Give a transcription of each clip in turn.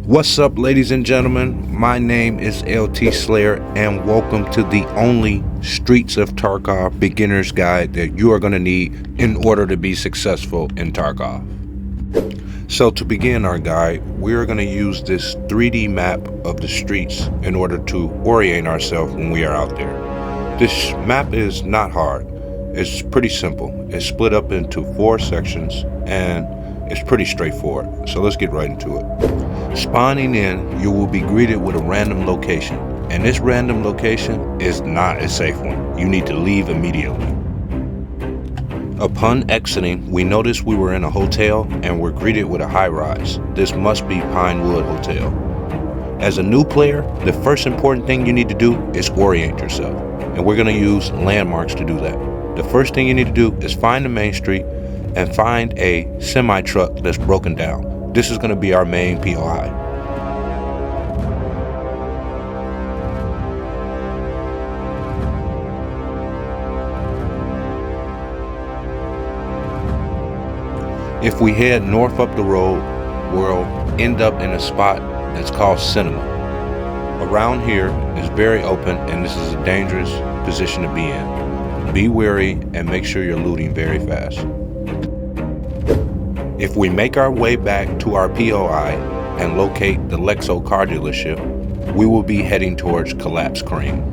What's up, ladies and gentlemen? My name is LT Slayer, and welcome to the only Streets of Tarkov beginner's guide that you are going to need in order to be successful in Tarkov. So to begin our guide, we are going to use this 3D map of the streets in order to orient ourselves when we are out there. This map is not hard. It's pretty simple. It's split up into 4 sections and it's pretty straightforward. So let's get right into it. Spawning in, you will be greeted with a random location, and this random location is not a safe one. You need to leave immediately. Upon exiting, we noticed we were in a hotel and were greeted with a high-rise. This must be Pinewood Hotel. As a new player, the first important thing you need to do is orient yourself, and we're going to use landmarks to do that. The first thing you need to do is find the main street and find a semi-truck that's broken down. This is going to be our main POI. If we head north up the road, we'll end up in a spot that's called Cinema. Around here is very open, and this is a dangerous position to be in. Be wary and make sure you're looting very fast. If we make our way back to our POI and locate the Lexo car dealership, we will be heading towards Collapse Crane.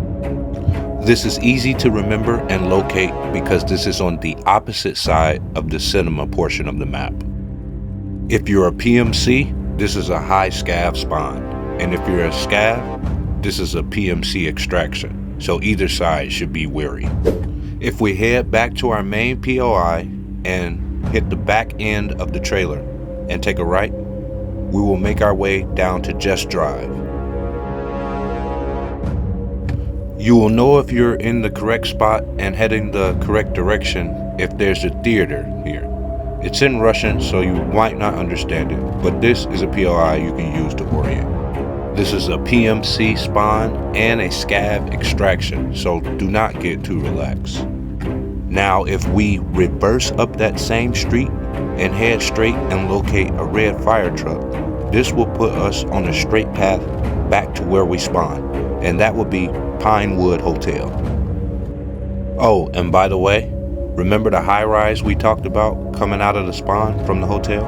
This is easy to remember and locate because this is on the opposite side of the cinema portion of the map. If you're a PMC, this is a high scav spawn, and if you're a scav, this is a PMC extraction, so either side should be wary. If we head back to our main POI and hit the back end of the trailer and take a right, we will make our way down to Just Drive. You will know if you're in the correct spot and heading the correct direction if there's a theater here. It's in Russian, so you might not understand it, but this is a POI you can use to orient. This is a PMC spawn and a scav extraction, so do not get too relaxed. Now, if we reverse up that same street and head straight and locate a red fire truck, this will put us on a straight path back to where we spawn, and that will be Pinewood Hotel. Oh, and by the way, remember the high-rise we talked about coming out of the spawn from the hotel?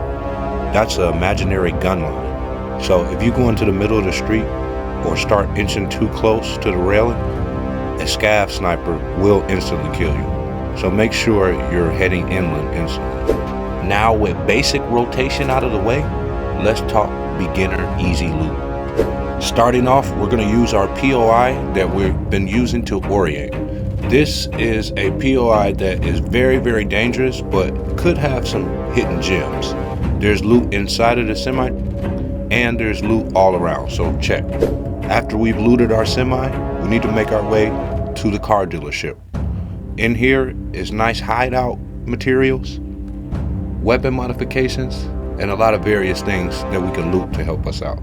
That's an imaginary gun line. So if you go into the middle of the street or start inching too close to the railing, a scav sniper will instantly kill you. So make sure you're heading inland instantly. Now with basic rotation out of the way, let's talk beginner easy loot. Starting off, we're going to use our POI that we've been using to orient. This is a POI that is very, very dangerous, but could have some hidden gems. There's loot inside of the semi, and there's loot all around, so check. After we've looted our semi, we need to make our way to the car dealership. In here is nice hideout materials, weapon modifications, and a lot of various things that we can loot to help us out.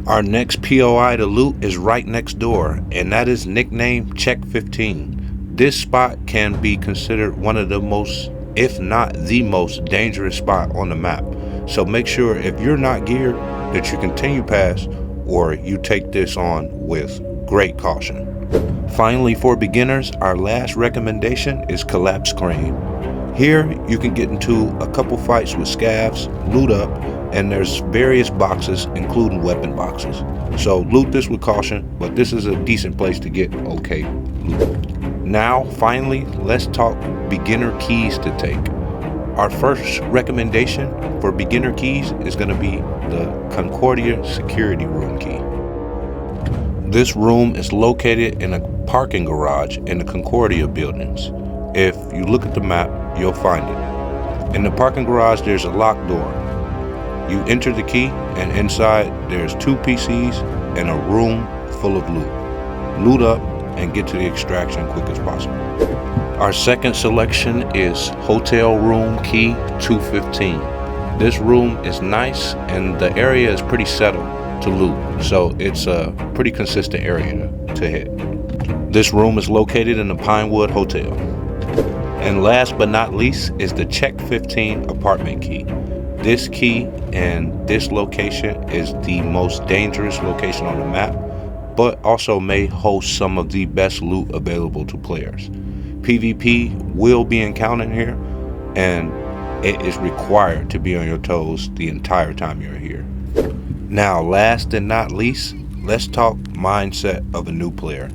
Our next POI to loot is right next door, and that is nicknamed Check 15. This spot can be considered one of the most, if not the most dangerous spot on the map. So make sure if you're not geared that you continue past or you take this on with great caution. Finally, for beginners, our last recommendation is Collapse Crane. Here you can get into a couple fights with scavs, loot up, and there's various boxes including weapon boxes. So loot this with caution, but this is a decent place to get okay loot. Now finally, let's talk beginner keys to take. Our first recommendation for beginner keys is going to be the Concordia security room key. This room is located in a parking garage in the Concordia buildings. If you look at the map, you'll find it. In the parking garage, there's a locked door. You enter the key, and inside there's 2 PCs and a room full of loot. Loot up and get to the extraction quick as possible. Our second selection is Hotel Room Key 215. This room is nice and the area is pretty settled to loot, so it's a pretty consistent area to hit. This room is located in the Pinewood Hotel. And last but not least is the Check 15 apartment key. This key and this location is the most dangerous location on the map, but also may host some of the best loot available to players. PvP will be encountered here, and it is required to be on your toes the entire time you're here. Now, last and not least, let's talk mindset of a new player.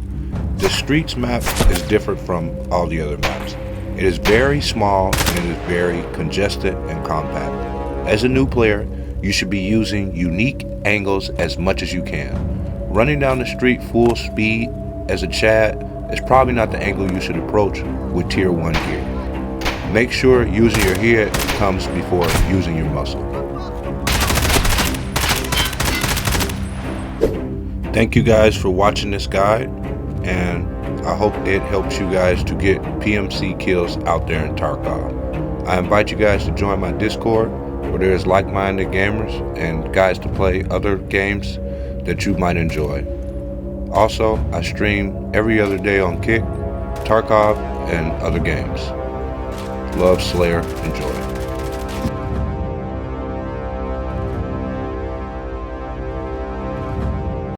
The Streets map is different from all the other maps. It is very small and it is very congested and compact. As a new player, you should be using unique angles as much as you can. Running down the street full speed as a Chad is probably not the angle you should approach with tier 1 gear. Make sure using your head comes before using your muscle. Thank you guys for watching this guide, and I hope it helps you guys to get PMC kills out there in Tarkov. I invite you guys to join my Discord, where there's like-minded gamers and guys to play other games that you might enjoy. Also, I stream every other day on Kick, Tarkov, and other games. Love, Slayer, enjoy.